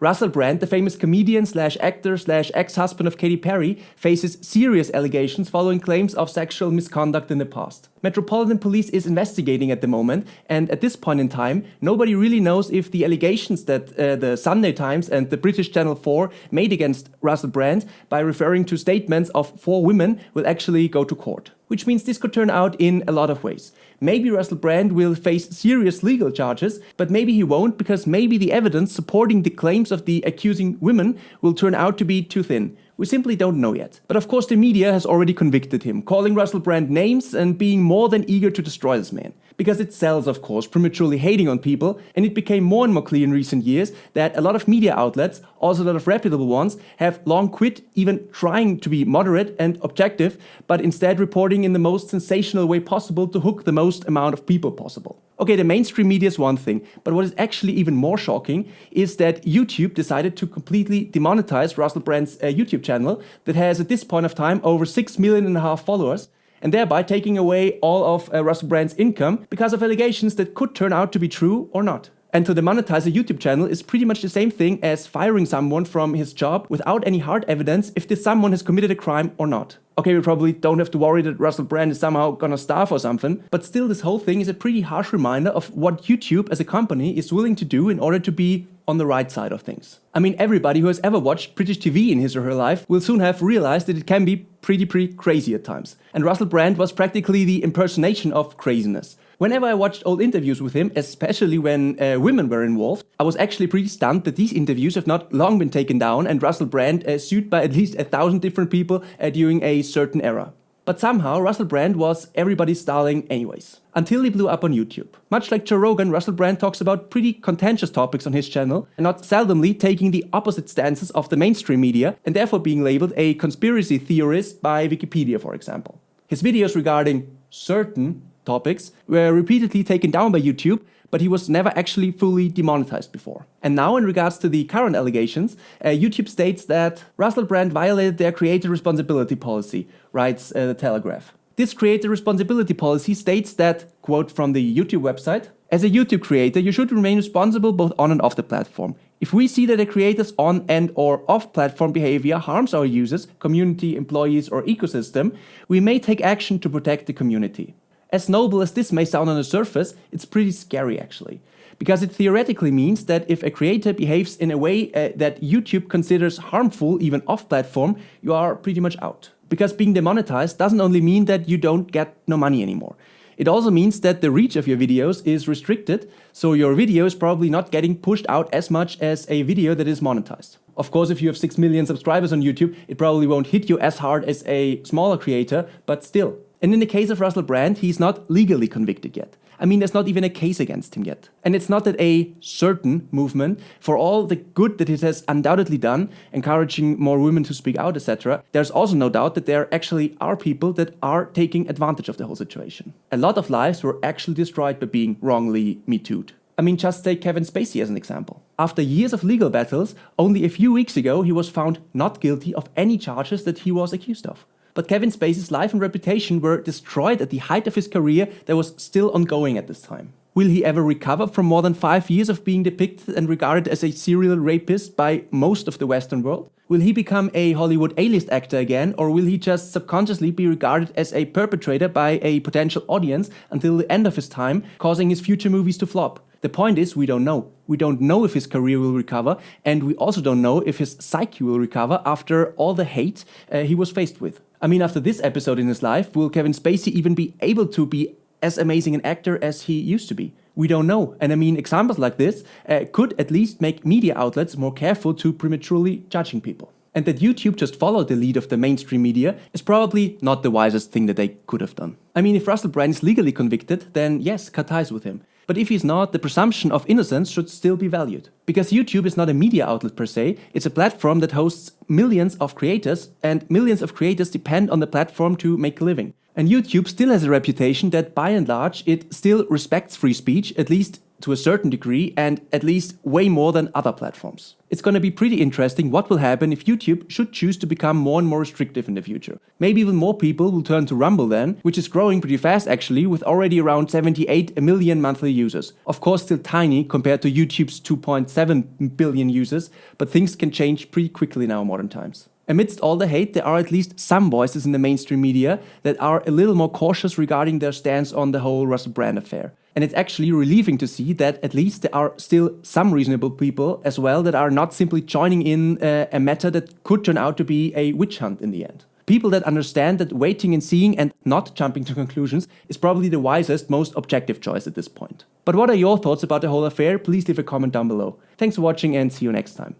Russell Brand, the famous comedian slash actor slash ex-husband of Katy Perry, faces serious allegations following claims of sexual misconduct in the past. Metropolitan Police is investigating at the moment, and at this point in time, nobody really knows if the allegations that the Sunday Times and the British Channel 4 made against Russell Brand by referring to statements of 4 women will actually go to court. Which means this could turn out in a lot of ways. Maybe Russell Brand will face serious legal charges, but maybe he won't, because maybe the evidence supporting the claims of the accusing women will turn out to be too thin. We simply don't know yet. But of course the media has already convicted him, calling Russell Brand names and being more than eager to destroy this man. Because it sells, of course, prematurely hating on people, and it became more and more clear in recent years that a lot of media outlets, also a lot of reputable ones, have long quit even trying to be moderate and objective, but instead reporting in the most sensational way possible to hook the most amount of people possible. Okay, the mainstream media is one thing, but what is actually even more shocking is that YouTube decided to completely demonetize Russell Brand's YouTube channel that has at this point of time over 6.5 million followers, and thereby taking away all of Russell Brand's income because of allegations that could turn out to be true or not. And to demonetize a YouTube channel is pretty much the same thing as firing someone from his job without any hard evidence if this someone has committed a crime or not. Okay, we probably don't have to worry that Russell Brand is somehow gonna starve or something, but still this whole thing is a pretty harsh reminder of what YouTube as a company is willing to do in order to be on the right side of things. I mean, everybody who has ever watched British TV in his or her life will soon have realized that it can be pretty crazy at times. And Russell Brand was practically the impersonation of craziness. Whenever I watched old interviews with him, especially when women were involved, I was actually pretty stunned that these interviews have not long been taken down and Russell Brand sued by at least 1,000 different people during a certain era. But somehow Russell Brand was everybody's darling anyways, until he blew up on YouTube. Much like Joe Rogan, Russell Brand talks about pretty contentious topics on his channel, and not seldomly taking the opposite stances of the mainstream media, and therefore being labeled a conspiracy theorist by Wikipedia, for example. His videos regarding certain topics were repeatedly taken down by YouTube, but he was never actually fully demonetized before. And now in regards to the current allegations, YouTube states that Russell Brand violated their creator responsibility policy, writes The Telegraph. This creator responsibility policy states that, quote from the YouTube website, "As a YouTube creator, you should remain responsible both on and off the platform. If we see that a creator's on and or off-platform behavior harms our users, community, employees, or ecosystem, we may take action to protect the community." As noble as this may sound on the surface, it's pretty scary actually. Because it theoretically means that if a creator behaves in a way that YouTube considers harmful, even off-platform, you are pretty much out. Because being demonetized doesn't only mean that you don't get no money anymore. It also means that the reach of your videos is restricted, so your video is probably not getting pushed out as much as a video that is monetized. Of course, if you have 6 million subscribers on YouTube, it probably won't hit you as hard as a smaller creator, but still. And in the case of Russell Brand, he's not legally convicted yet. I mean, there's not even a case against him yet. And it's not that a certain movement, for all the good that it has undoubtedly done, encouraging more women to speak out, etc., there's also no doubt that there actually are people that are taking advantage of the whole situation. A lot of lives were actually destroyed by being wrongly Me Too'd. I mean, just take Kevin Spacey as an example. After years of legal battles, only a few weeks ago he was found not guilty of any charges that he was accused of. But Kevin Spacey's life and reputation were destroyed at the height of his career that was still ongoing at this time. Will he ever recover from more than 5 years of being depicted and regarded as a serial rapist by most of the Western world? Will he become a Hollywood A-list actor again, or will he just subconsciously be regarded as a perpetrator by a potential audience until the end of his time, causing his future movies to flop? The point is, we don't know. We don't know if his career will recover, and we also don't know if his psyche will recover after all the hate he was faced with. I mean, after this episode in his life, will Kevin Spacey even be able to be as amazing an actor as he used to be? We don't know. And I mean, examples like this could at least make media outlets more careful to prematurely judging people. And that YouTube just followed the lead of the mainstream media is probably not the wisest thing that they could have done. I mean, if Russell Brand is legally convicted, then yes, cut ties with him. But if he's not, the presumption of innocence should still be valued. Because YouTube is not a media outlet per se, it's a platform that hosts millions of creators, and millions of creators depend on the platform to make a living. And YouTube still has a reputation that by and large it still respects free speech, at least to a certain degree, and at least way more than other platforms. It's gonna be pretty interesting what will happen if YouTube should choose to become more and more restrictive in the future. Maybe even more people will turn to Rumble then, which is growing pretty fast actually, with already around 78 million monthly users. Of course still tiny compared to YouTube's 2.7 billion users, but things can change pretty quickly in our modern times. Amidst all the hate, there are at least some voices in the mainstream media that are a little more cautious regarding their stance on the whole Russell Brand affair. And it's actually relieving to see that at least there are still some reasonable people as well that are not simply joining in a matter that could turn out to be a witch hunt in the end. People that understand that waiting and seeing and not jumping to conclusions is probably the wisest, most objective choice at this point. But what are your thoughts about the whole affair? Please leave a comment down below. Thanks for watching and see you next time.